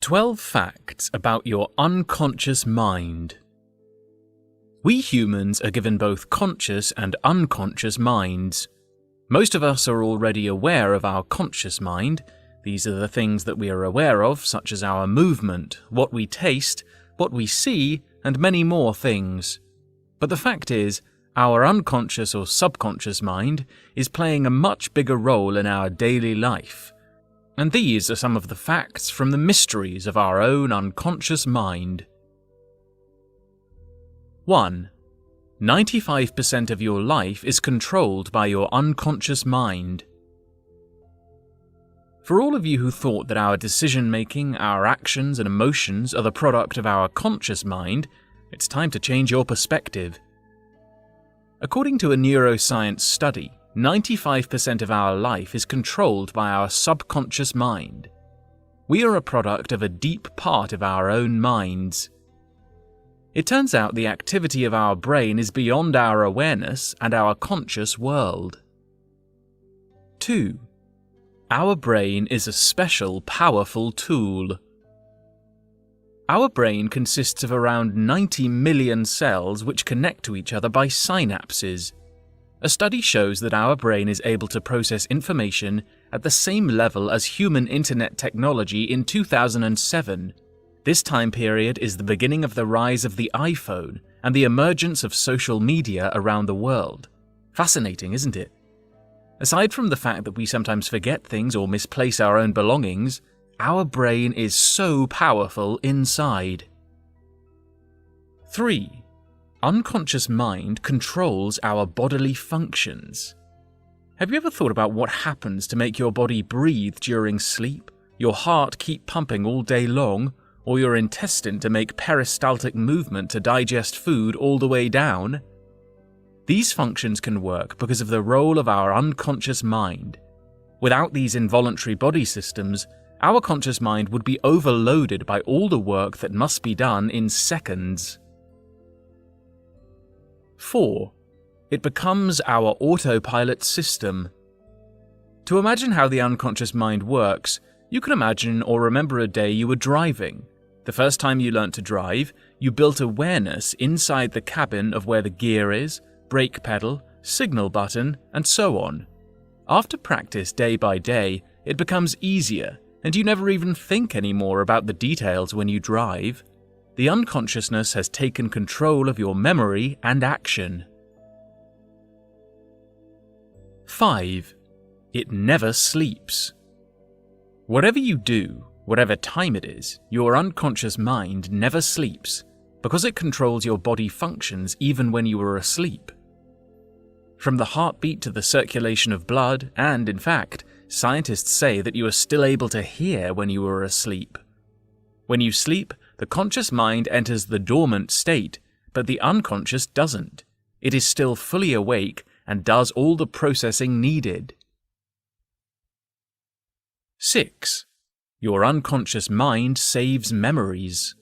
12 facts about your unconscious mind. We humans are given both conscious and unconscious minds. Most of us are already aware of our conscious mind. These are the things that we are aware of, such as our movement, what we taste, what we see, and many more things. But the fact is, our unconscious or subconscious mind is playing a much bigger role in our daily life. And these are some of the facts from the mysteries of our own unconscious mind. 1. 95% of your life is controlled by your unconscious mind. For all of you who thought that our decision-making, our actions and emotions are the product of our conscious mind, it's time to change your perspective. According to a neuroscience study, 95% of our life is controlled by our subconscious mind. We are a product of a deep part of our own minds. It turns out the activity of our brain is beyond our awareness and our conscious world. 2. Our brain is a special, powerful tool. Our brain consists of around 90 million cells which connect to each other by synapses. A study shows that our brain is able to process information at the same level as human internet technology in 2007. This time period is the beginning of the rise of the iPhone and the emergence of social media around the world. Fascinating, isn't it? Aside from the fact that we sometimes forget things or misplace our own belongings, our brain is so powerful inside. 3. Unconscious mind controls our bodily functions. Have you ever thought about what happens to make your body breathe during sleep, your heart keep pumping all day long, or your intestine to make peristaltic movement to digest food all the way down? These functions can work because of the role of our unconscious mind. Without these involuntary body systems, our conscious mind would be overloaded by all the work that must be done in seconds. 4. It becomes our autopilot system. To imagine how the unconscious mind works, you can imagine or remember a day you were driving. The first time you learnt to drive, you built awareness inside the cabin of where the gear is, brake pedal, signal button, and so on. After practice day by day, it becomes easier, and you never even think anymore about the details when you drive. The unconsciousness has taken control of your memory and action. 5. It never sleeps. Whatever you do, whatever time it is, your unconscious mind never sleeps, because it controls your body functions even when you are asleep. From the heartbeat to the circulation of blood, and in fact, scientists say that you are still able to hear when you are asleep. When you sleep, the conscious mind enters the dormant state, but the unconscious doesn't. It is still fully awake and does all the processing needed. 6. Your unconscious mind saves memories.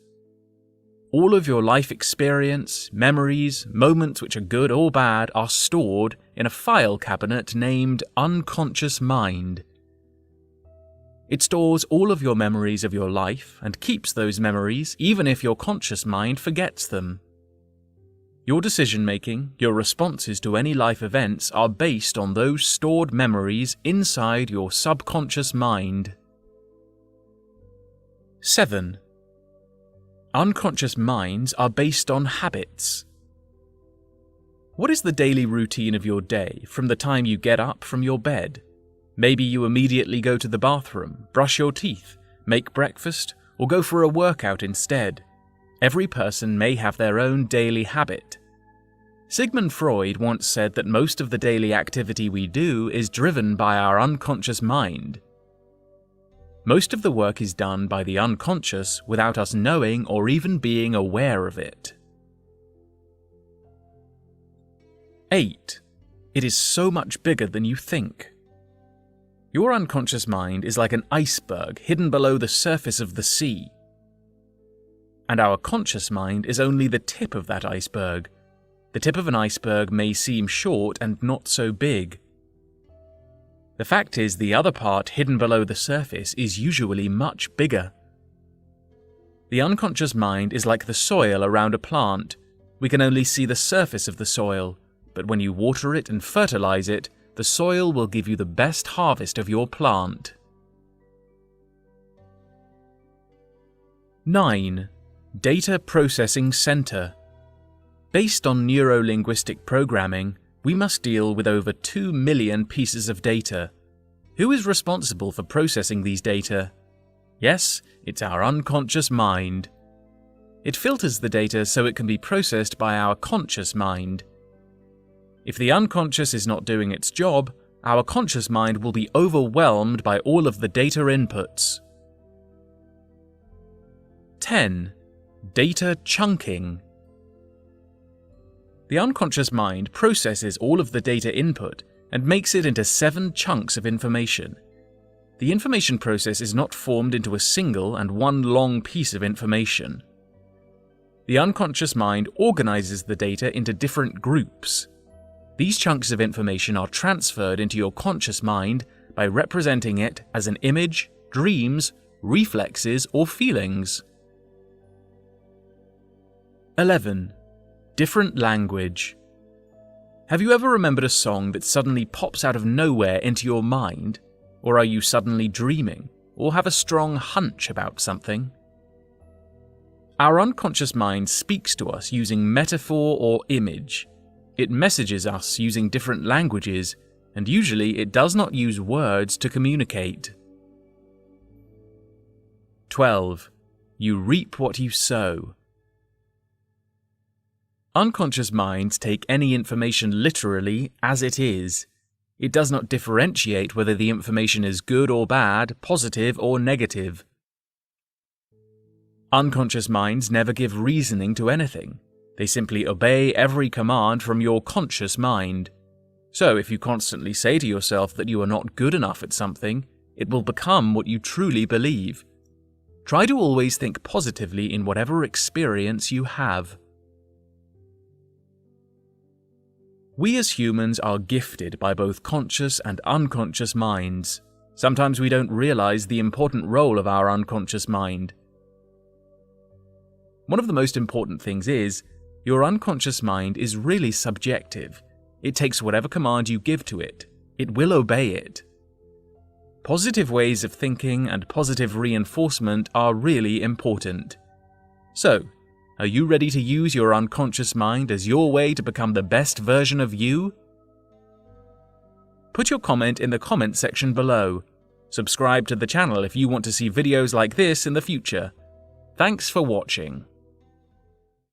All of your life experience, memories, moments which are good or bad are stored in a file cabinet named unconscious mind. It stores all of your memories of your life and keeps those memories even if your conscious mind forgets them. Your decision-making, your responses to any life events are based on those stored memories inside your subconscious mind. 7. Unconscious minds are based on habits. What is the daily routine of your day from the time you get up from your bed? Maybe you immediately go to the bathroom, brush your teeth, make breakfast, or go for a workout instead. Every person may have their own daily habit. Sigmund Freud once said that most of the daily activity we do is driven by our unconscious mind. Most of the work is done by the unconscious without us knowing or even being aware of it. 8. It is so much bigger than you think. Your unconscious mind is like an iceberg hidden below the surface of the sea. And our conscious mind is only the tip of that iceberg. The tip of an iceberg may seem short and not so big. The fact is, the other part hidden below the surface is usually much bigger. The unconscious mind is like the soil around a plant. We can only see the surface of the soil, but when you water it and fertilize it, the soil will give you the best harvest of your plant. 9. Data Processing Center. Based on neuro-linguistic programming, we must deal with over 2 million pieces of data. Who is responsible for processing these data? Yes, it's our unconscious mind. It filters the data so it can be processed by our conscious mind. If the unconscious is not doing its job, our conscious mind will be overwhelmed by all of the data inputs. 10. Data chunking. The unconscious mind processes all of the data input and makes it into 7 chunks of information. The information process is not formed into a single and one long piece of information. The unconscious mind organizes the data into different groups. These chunks of information are transferred into your conscious mind by representing it as an image, dreams, reflexes, or feelings. 11. Different language. Have you ever remembered a song that suddenly pops out of nowhere into your mind? Or are you suddenly dreaming, or have a strong hunch about something? Our unconscious mind speaks to us using metaphor or image. It messages us using different languages, and usually it does not use words to communicate. 12. You reap what you sow. Unconscious minds take any information literally as it is. It does not differentiate whether the information is good or bad, positive or negative. Unconscious minds never give reasoning to anything. They simply obey every command from your conscious mind. So if you constantly say to yourself that you are not good enough at something, it will become what you truly believe. Try to always think positively in whatever experience you have. We as humans are gifted by both conscious and unconscious minds. Sometimes we don't realize the important role of our unconscious mind. One of the most important things is, your unconscious mind is really subjective. It takes whatever command you give to it. It will obey it. Positive ways of thinking and positive reinforcement are really important. So, are you ready to use your unconscious mind as your way to become the best version of you? Put your comment in the comment section below. Subscribe to the channel if you want to see videos like this in the future. Thanks for watching.